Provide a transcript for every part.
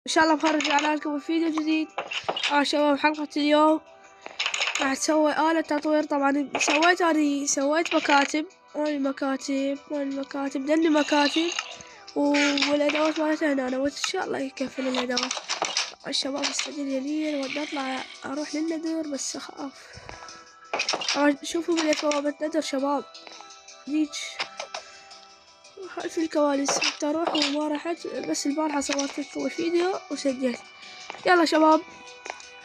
شاء الله بخرج على لكم فيديو جديد. شباب حلقة اليوم راح تسوي آلة تطوير. طبعا سويت مكاتب، مكاتب دني مكاتب والأدوات مالتها هنا، وإن شاء الله يكفل الأدوات. الشباب استدل يليل ودي أطلع أروح للندر بس أخاف. شوفوا بديت بوابة ندر شباب، ديج في الكواليس تروح وما رحت، بس البارحة صورت لكم الفيديو وسجلت. يلا شباب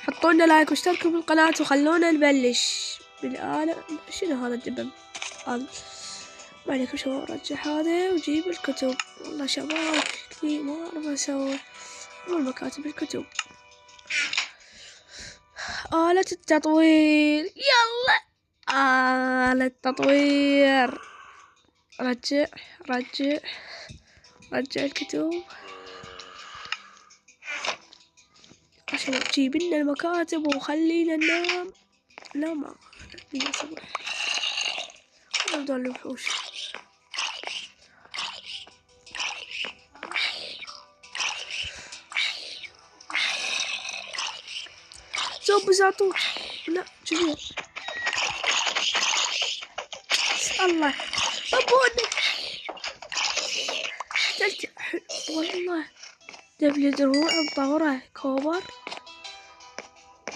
حطوا لنا لايك واشتركوا بالقناة وخلونا نبلش بالآلة. شنو هذا الدبب هذا؟ ما عليكم شباب، رجع هذا وجيب الكتب. والله شباب شكلي ما اعرف اسوي المكاتب الكتب. آلة التطوير، يلا آلة التطوير. رجع الكتب عشان تجيب لنا المكاتب وخلينا ننام. لا ما نبي صبح ونبدأ الوحوش. زوب زعطوط لا كبير. الله طبوني والله دبل دروع مطورة كوبر.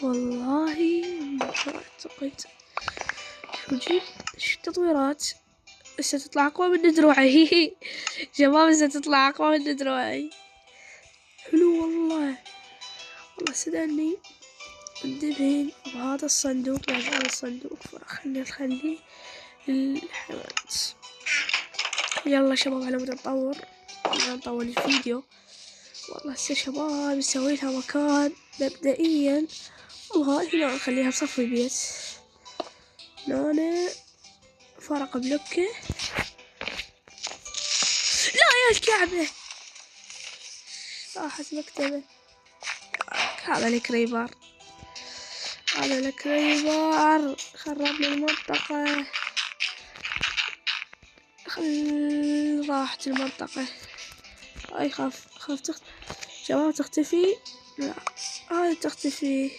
والله ما اعتقد شو جيب التطويرات هسه تطلع اقوى من دروعي. شباب هسه تطلع اقوى من دروعي. حلو والله سدني الدبين بهذا الصندوق. بعد هذا الصندوق خليه للحيوانات. يلا شباب على مود نطول الفيديو. والله هسه شباب نسوي لها مكان مبدئيا. والله هنا نخليها بصف البيت. هنا فرق بلوكه. لا يا الكعبة راحت مكتبه. هذا الكريبر خرب لي المنطقة. راحت المنطقة. اي خاف شباب تختفي. لا هذه تختفي.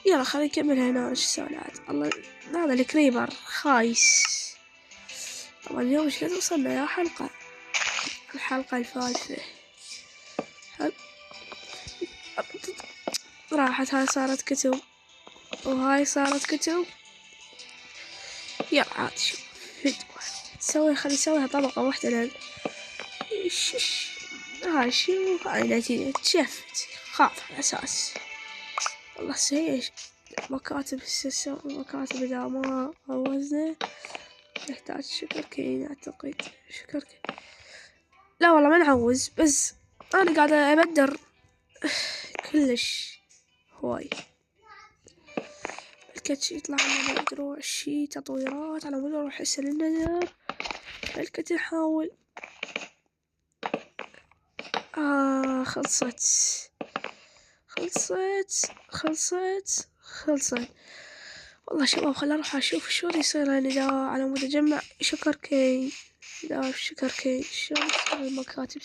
يلا خلينا نكمل هنا. ايش اسوي عاد؟ الله هذا الكريبر خايس. طبعا اليوم ايش قد وصلنا يا الحلقة الفائتة. راحت هاي صارت كتب وهاي صارت كتب. يلا عاد شوف فدوة خلي نسويها طبقة واحدة لأن هاي شو هاي نتيجة شفت خاف على أساس. والله سيش مكاتب مكاتب إذا ما وزنه يحتاج شكر كين أعتقد. لا والله ما نعوز، بس أنا قاعدة أبدر كلش هواي. الكتش يطلع لنا دروع شي تطويرات على مود اروح هسه للنذر. الكت نحاول. خلصت. والله شباب خل اروح اشوف شو يصير هنا دا على مود اجمع شكر كين. شلون يصير المكاتب.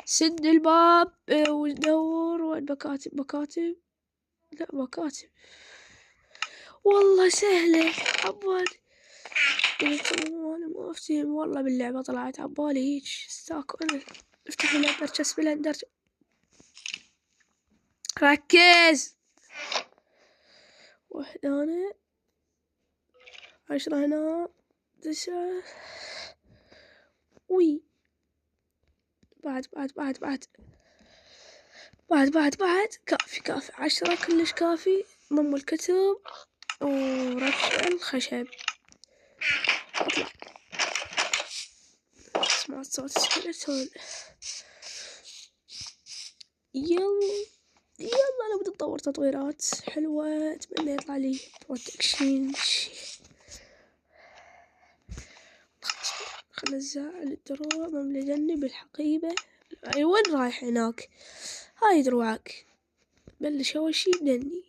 سد الباب وندور وين مكاتب. لا مكاتب والله سهلة عبالي. انا ما افتهم والله باللعبة طلعت عبالي هيج استاكو. انا افتح البلندر كسب البلندر. ركز. واحدة هنا 10 هنا 9. وي بعد كافي 10 كلش كافي. ضم الكتب ورفع الخشب. اطلع سمعت صوت سكيلتون. يلا انا بدي اطور تطويرات حلوة. اتمنى يطلع لي بروتكشن خلنا نزعل الدروع مملي بالحقيبة. وين رايح هناك؟ هاي دروعك بلش اول شي بدني.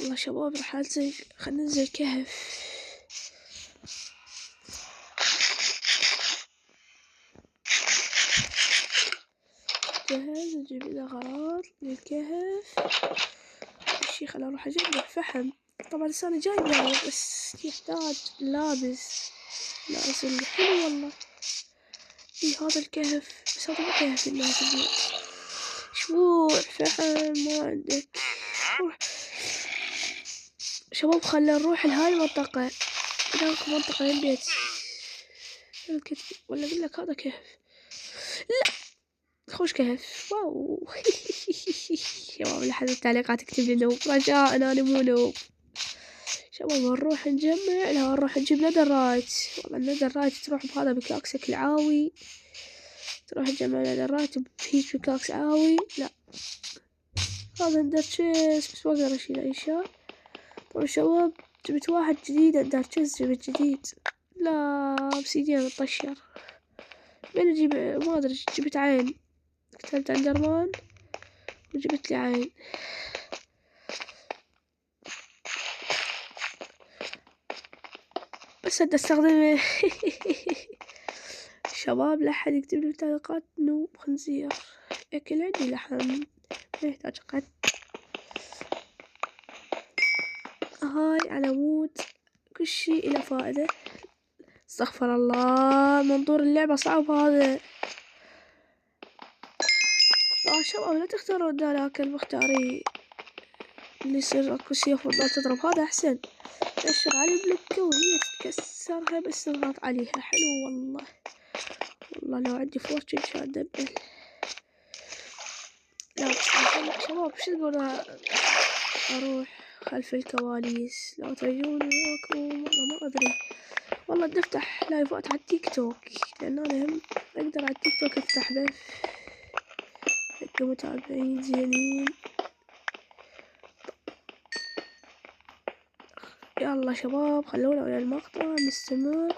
يلا شباب راح انزل، خلنا ننزل كهف. جهز نجيب لنا غراض للكهف. شي خلنا اروح اجيب فحم. طبعا لساني جايبه بس يحتاج لابس اللي حلو والله. هذا الكهف بس هذا مو كهف الناس اللي شوي فحم ما عندك. روح شباب خلنا نروح لهاي المنطقة، هناك منطقة البيت ولا اقول لك هذا كهف. لا خوش كهف. واو شباب لحد التعليقات اكتب لي نوب رجاء، انا مو نوب. شباب نروح نجمع، لا نروح نجيب نذرايت. والله النذرايت تروح بهذا بكاكسك العاوي، تروح تجمع نذرايت بهيج بكاكس عاوي. لا هذا ندرتشيس بس ما اقدر اشيل اي شيء. طبعا شباب جبت واحد جديد ندرتشيس، جبت جديد. لا بسيدين مطشر. من اجيب ما ادري، جبت عين، كتبت اندرمان وجبت لي عين. بس بدي استخدم شباب لا احد يكتب لي بالتعليقات نوب خنزير. اكل عندي لحم ما يحتاج قد. هاي على مود كل شيء له فائدة. استغفر الله منظور اللعبة صعب هذا. شباب لا تختاروا ذاك المختاري اللي يصير اكو سيف وتضل تضرب، هذا احسن. تأشر على البلكة وهي تتكسرها بس تضغط عليها. حلو والله. والله لو عندي فورتشن كان دبل. لا بس شباب شو تقول اروح خلف الكواليس؟ لو تريدوني اكو والله ما ادري. والله بدي افتح لايفات على التيك توك، لان انا هم اقدر على التيك توك افتح بث هكا متابعين زينين. يلا شباب خلونا ويا المقطع نستمر.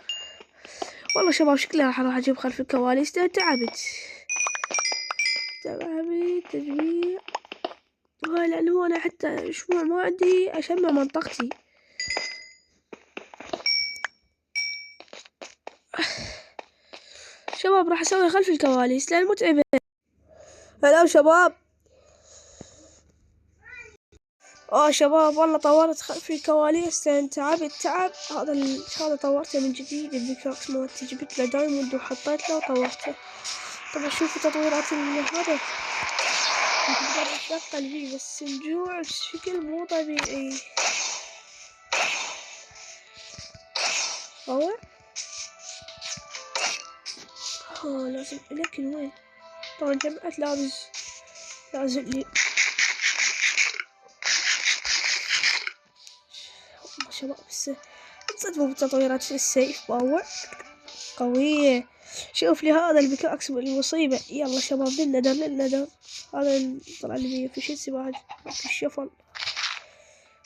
والله شباب شكلي راح اروح اجيب خلف الكواليس. تعبت تجميع هاي، لان هو انا حتى شموع ما عندي اشمع منطقتي. شباب راح اسوي خلف الكواليس لان متعبة. هلا شباب. شباب والله طورت خلف الكواليس لان تعبت هذا طورته من جديد. البيكاكس مالتي جبت له دايموند وحطيت له وطورته. طبعا شوفوا تطويرات هذا نقدر نتنقل فيه بس نجوع بشكل مو طبيعي. لازم لكن وين؟ طبعا جمعت لازم لي شباب. بس تصدقوا بتطويرات السيف باور قوية. شوف لي هذا البيكاكس المصيبة. يلا شباب للندر هذا طلع لي في شيء بعد في الشفل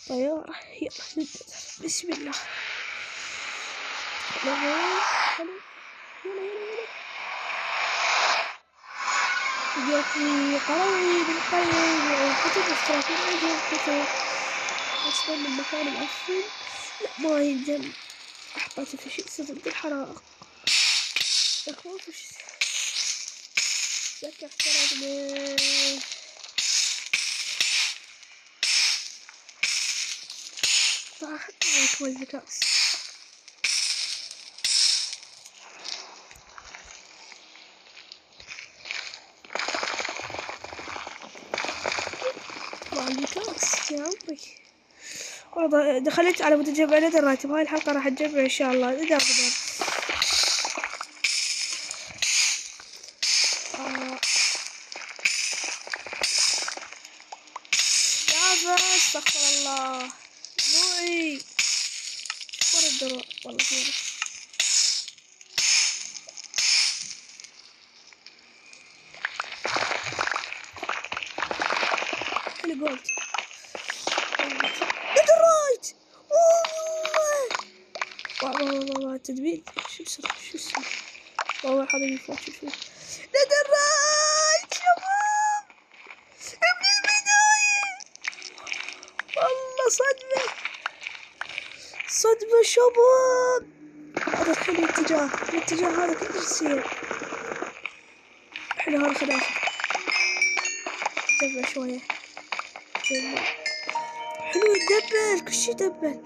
طيارة. يلا للندر بسم الله. يجي قروي بالقلب وكتب اشتراكين عندهم كتب أصلا من مكان معفن. لا ما ينجم أحطيته في شيء ضد الحرائق. أخوف وش ذاك احترقنا. أخذت معك والبكاس. البكاس يا عمري. والله دخلت على مود اجمع نذرايت. بهاي الحلقة راح نجمع ان شاء الله نذر. يا بس استغفر الله ضوعي. شفر الدروع والله فيني. اللي قلت نذرايت. والله تدبير شو اسمه والله هذا يفوت. شوف نذرايت شباب من البداية. والله صدمة شباب. هذا الحين الاتجاه هذا كله يصير. احنا هذا خلاص دبل شوية. حلو يدبل، كل شي يدبل.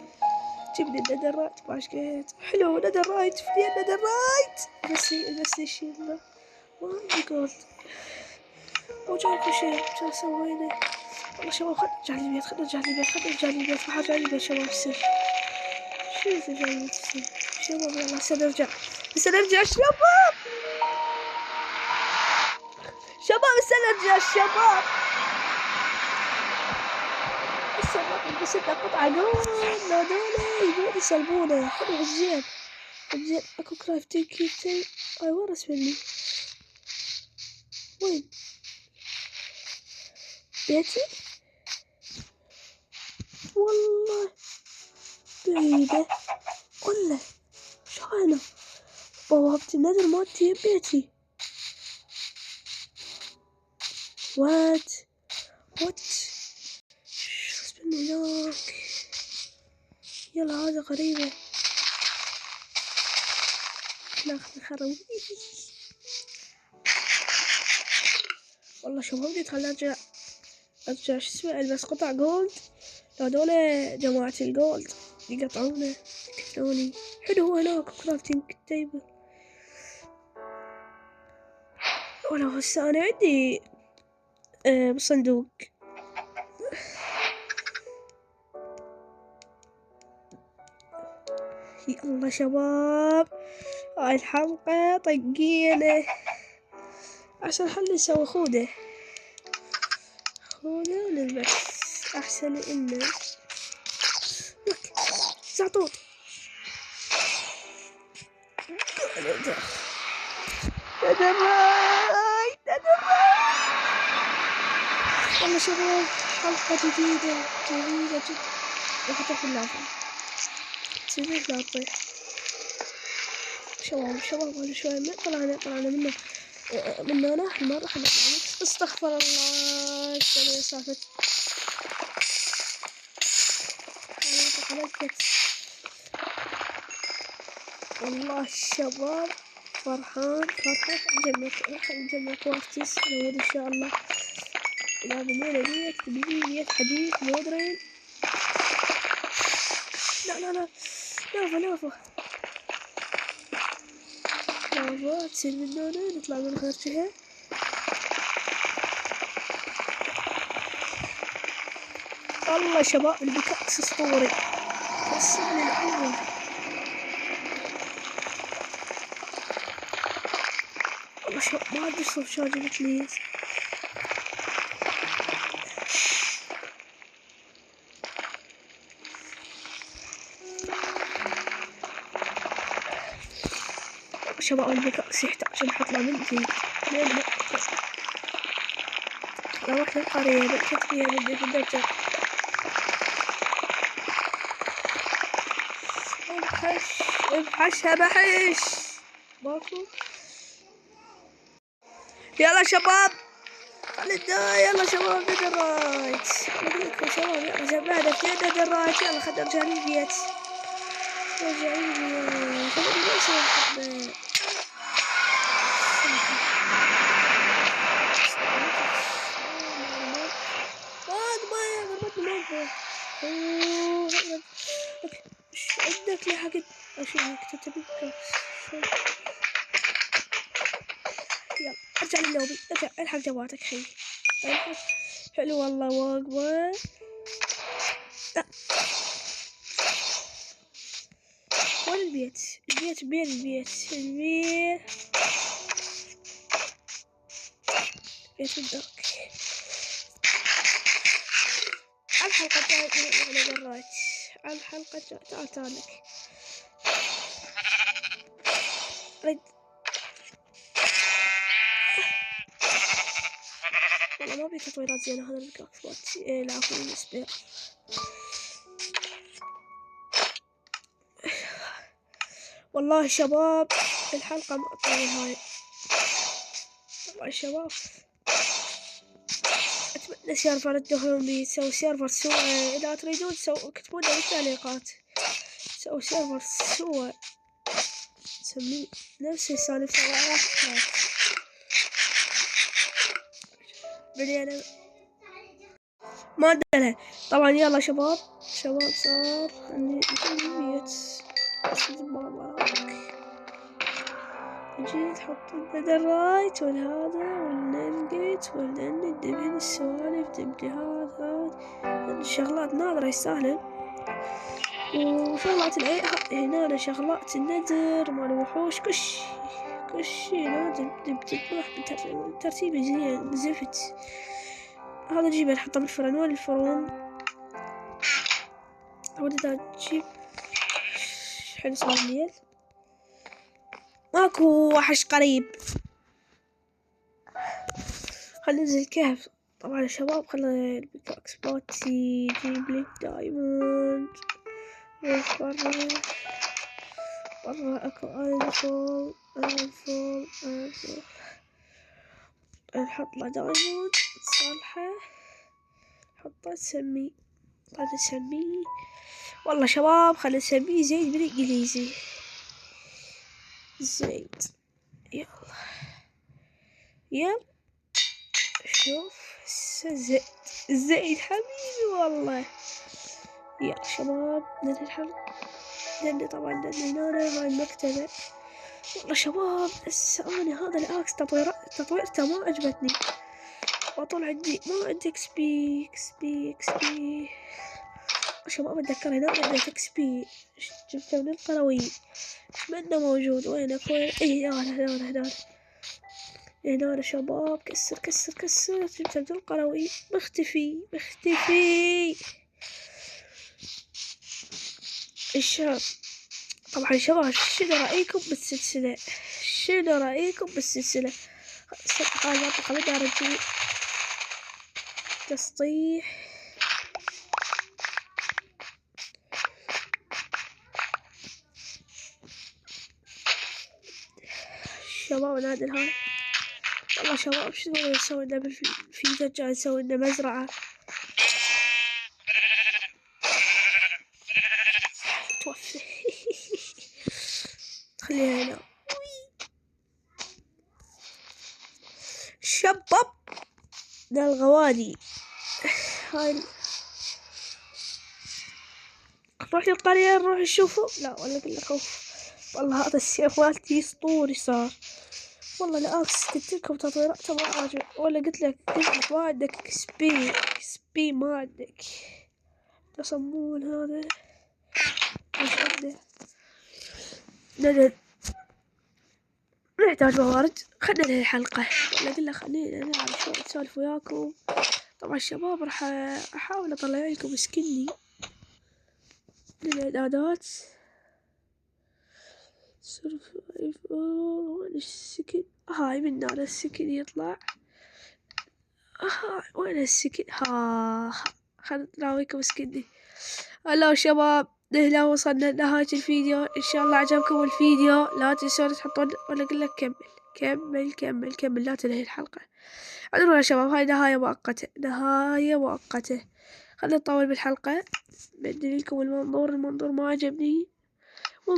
جبنا الندر رايت باشكيت. حلو ندر رايت، فدي ندر رايت. بس يشيل له ما عندي جولد. مو جاي كل شي. شو سوينا؟ والله شباب خلنا نرجع للبيت، ما حد جاي البيت شباب. السر شو اللي جاي السر شباب؟ يلا هسه نرجع شباب. هسه نرجع شباب. بس قطعة جول. هذول يبون يسلبونه. حلو زين اكو كرافتنج كيتين. وين رسمني؟ وين بيتي؟ والله بعيدة ولا شاينة. بوابة النذر مالتي بيتي. وات شو اسمه هناك؟ يلا هذا غريبة. ناخذ الخروي. والله شباب بدي ارجع شو اسمه البس قطع جولد. هذول جماعة الجولد يقطعونه يقتلوني. حلو هو هناك كرافتنج تيبل. ولا هسه انا عندي بصندوق. يلا شباب هاي الحلقة طقينا عشان خلي نسوي خوذة ونلبس احسن لنا. لك زعطوط. تدريت والله شباب حلقة جديدة جدا. راح تاخذ لافة تسيبك لا تطيح. شباب هذا شوية طلعنا منه أنا المرة حنا استغفر الله. شوية سافت والله الشباب فرحان. نجمع كوافتس نود إن شاء الله. إذا بنينا بيت حديد مودرن. لا لافا تصير من هنا نطلع من غير جهة. والله شباب البيكاكس اسطوري بس من الأول. والله شباب ما أدري صوب شو جبت لي. شباب البيكاكس يحتاج نحط له من جديد. لا رحت للقرية بكت فيها بدي في الدرجة. ابحشها بحش باكو. يلا شباب يلا شباب ندر رايت. اقول لكم شباب يلا جمعنا اثنين ندر رايت. يلا خلنا نرجع للبيت. عندك لحقت اشياء كتبت. يلا ارجع لللوبي. ارجع الحق جواتك حي. حلو والله واقوى. وين البيت بين البيت الدرك. الحلقة الجاية مرات الحلقة تعالك رد. والله ما بي تطويرات زينة هذا البيكاكس مالتي. لا هو السبير. والله شباب الحلقة مقطعين هاي. والله شباب السيرفر تدخلون بيه، تسوي سيرفر سوى. إذا تريدون كتبوا لنا بالتعليقات. سوي سيرفر سوى نسميه نفس السالفة بدينا ما ادري. طبعا يلا شباب صار اني ميت جيت حط البدل رايت والهذا والنلقيت والندبن السوالف تبدي هذا الشغلات نادرة يستاهلن. وشغلات هنا شغلات الندر مال الوحوش كل شي نادر بتذبح بترتيب زين زفت. هذا جيبه نحطه بالفرن. وين الفرن؟ ودي تجيب حين صار الليل ماكو وحش قريب. خلنا ننزل الكهف. طبعا يا شباب خلنا البيكاكس باتي يجيب لي دايموند. برا اكو انفول نحط له دايموند صالحه نحطه نسميه. خلنا نسميه والله شباب خلنا نسميه زيد بالانجليزي. زيد. يلا شوف زيد حبيبي والله. يلا شباب ننهي الحلقة. طبعا هنا هاي المكتبة. والله شباب هسه انا هذا الاكس تطويرته ما عجبتني. وطول عندي ما عندي اكس بي شباب اتذكر هنا عندي اكس بي جبته من القرويين. اتمنى موجود. وينك وين؟ ايه هنا هنا شباب كسر جبته من القرويين. مختفي الشباب. طبعا شباب شنو رأيكم بالسلسلة؟ هاي منطقة بدي ارجع تسطيح. شباب نادل هاي. والله شباب شنو نسوي لنا في دجاج نسوي لنا مزرعة. توفي. خليها هنا. شباب ده الغواني هاي. نروح القرية نروح نشوفه. لا ولا اقول لك والله هذا السيف مالتي اسطوري صار. والله الأكس قلت لكم تطويراته ما عجب. ولا قلت لك ما عندك سبي ما عندك تصمون. هذا مش عنده. نحتاج موارد. خلنا ننهي الحلقة. ولا قلنا خلينا نلعب شوية نسولف وياكم. طبعا الشباب راح احاول اطلع لكم سكني للاعدادات. وين السكن؟ هاي من هذا السكن يطلع. وين السكن؟ خلنا نراويكم سكني. هلا شباب هنا وصلنا لنهاية الفيديو. ان شاء الله عجبكم الفيديو. لا تنسون تحطون ولا اقول لك كمل لا تنهي الحلقة. اعذرونا يا شباب هاي نهاية مؤقتة. خلنا نطول بالحلقة. بدي لكم المنظور ما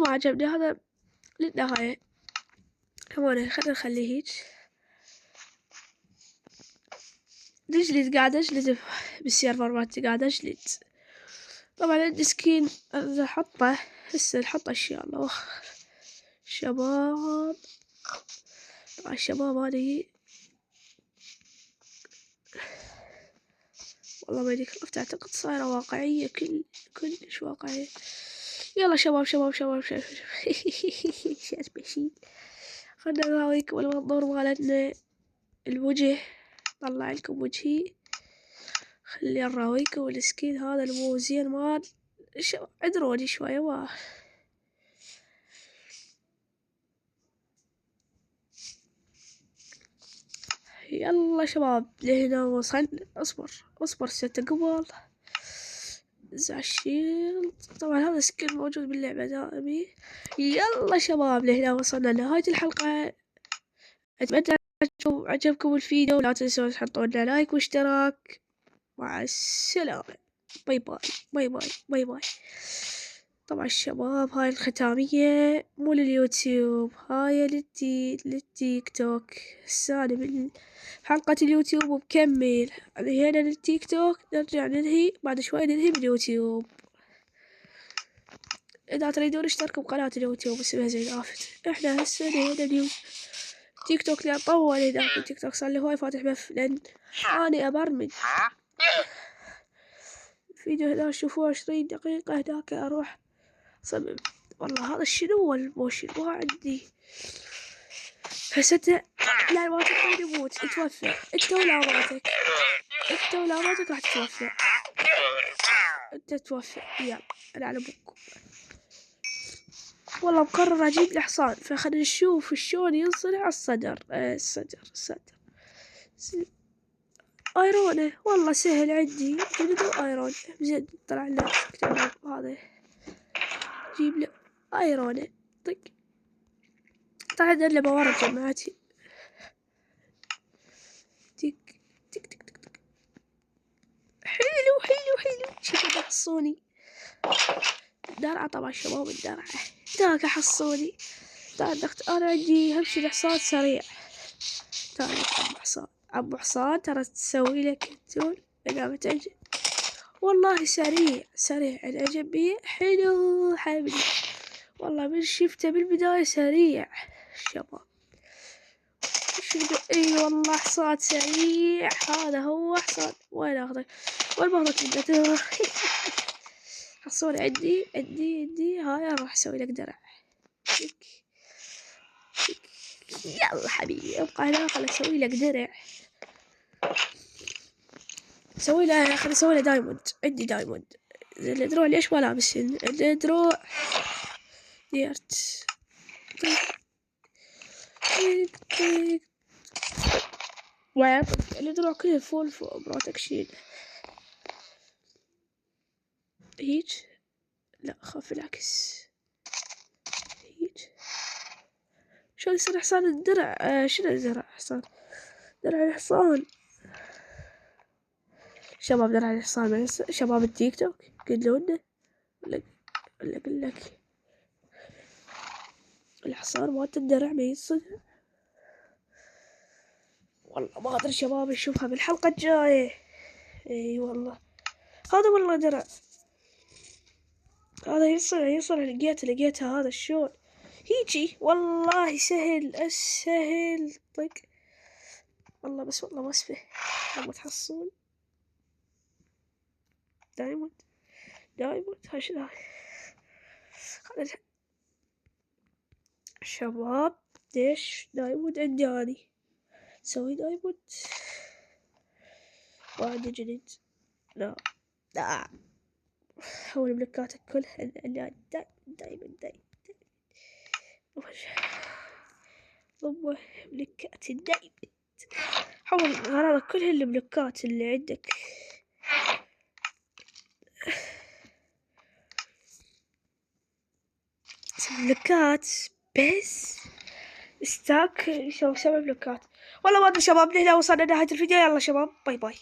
عجبني هذا للنهاية. كمان خلنا نخليه هيك. قاعد اجلد بالسيرفر مالتي قاعد اجلد. طبعا عندي سكين احطه هسه نحطه ان شاء الله. شباب طبعا الشباب هذه والله ماينكرافت اعتقد صايرة واقعية كلش واقعية. يلا شباب شات بشي. خلنا نراويكم المنظور مالتنا. الوجه طلع لكم وجهي. خلي نراويكم السكين هذا المو زين مال عذروني شوية يلا شباب لهنا وصلنا. اصبر ستة قبل زعشيل. طبعا هذا سكين موجود باللعبة دائمي. يلا شباب لهنا وصلنا لنهاية الحلقة. اتمنى عجبكم الفيديو. لا تنسوا تحطون لايك واشتراك. مع السلامة. باي باي باي باي باي باي. طبعا الشباب هاي الختامية مو لليوتيوب، هاي للتيك توك. هسه أنا بحلقة اليوتيوب وبكمل هنا للتيك توك، نرجع ننهي بعد شوي، ننهي باليوتيوب. إذا تريدون اشتركوا بقناة اليوتيوب اسمها زين آفت. احنا هسه هنا اليوم تيك توك لأن طول هناك التيك توك صار لي هواي فاتح بف، لأن أنا أبرمج. الفيديو هنا شوفوه 20 دقيقة، هناك أروح صمم. والله هذا شنو هو الموشن ما عندي فستة. لا ما تقدر يموت يتوفى. انت ولاماتك، انت ولاماتك راح تتوفى. انت تتوفى. يلا انا على ابوكم. والله مقرر اجيب الحصان، فخلينا نشوف شلون ينصنع الصدر. الصدر ايرونه. والله سهل عندي جلد ايرون. زين طلع لنا هذا جيب له ايرونه. طق طلع لنا موارد جماعتي. تك تك تك تك تك. حلو حلو حلو. شوفوا حصوني درعة. طبعا شباب الدرعة داك حصوني. تعال انا عندي همشي الحصان سريع. تعال ابو حصان، ابو حصان ترى تسوي لك التول اذا ما تعجب. والله سريع سريع العجب بيه. حلو حبيبي. والله من شفته بالبداية سريع شباب. اي والله حصان سريع. هذا هو حصان. وين اخذك؟ وين باخذك بالدتور؟ حصول عندي هاي راح اسوي لك درع. يلا حبيبي ابقى هنا. خل اسوي لك درع. اسوي له خل اسوي له دايموند. عندي دايموند. الدروع ليش ما لابسين الدروع؟ ديرت وين الدروع كلها فول بروتكشن. هيج لا خاف العكس. هيج شلون يصير حصان الدرع؟ شنو درع حصان؟ درع الحصان شباب. درع الحصان شباب التيك توك قلونا ولا اقول لك الحصان مالت الدرع ما ينصنع. والله ما ادري شباب نشوفها بالحلقة الجاية. اي والله هذا والله درع. هذا ينصنع لقيتها هذا الشون هيجي. والله سهل اسهل. طق والله بس والله ما اسفه. لما تحصل دايموند هاش شباب. ليش دايموند عندي اني سوي دايموند ما عندي جديد. لا حول ملكاتك كلها دايموند ضم ملكات الدايموند. حول هذا كلها الملكات اللي عندك. ملكات بس ستاك. شو 7 ملكات. والله ما ادري شباب. لهنا وصلنا نهاية الفيديو. يلا شباب باي باي.